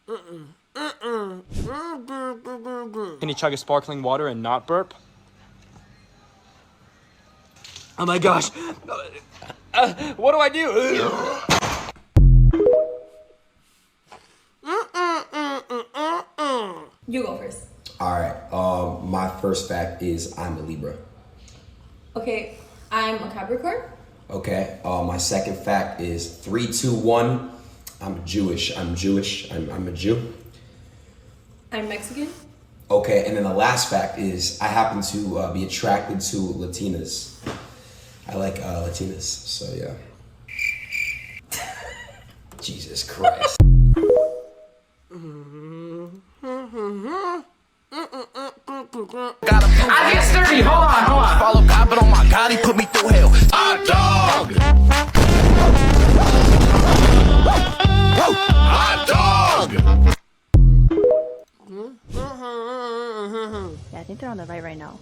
Can you chug a sparkling water and not burp? Oh my gosh. What do I do? You go first. Alright, my first fact is I'm a Libra. Okay, I'm a Capricorn. Okay, my second fact is 3, 2, 1. I'm Jewish. I'm a Jew. I'm Mexican. Okay, and then the last fact is I happen to be attracted to Latinas. I like Latinas, so yeah. Jesus Christ. I get sturdy. Hold on. Follow God, but oh my God, he put me through hell. Hot dog. Hot dog. Yeah, I think they're on the right now.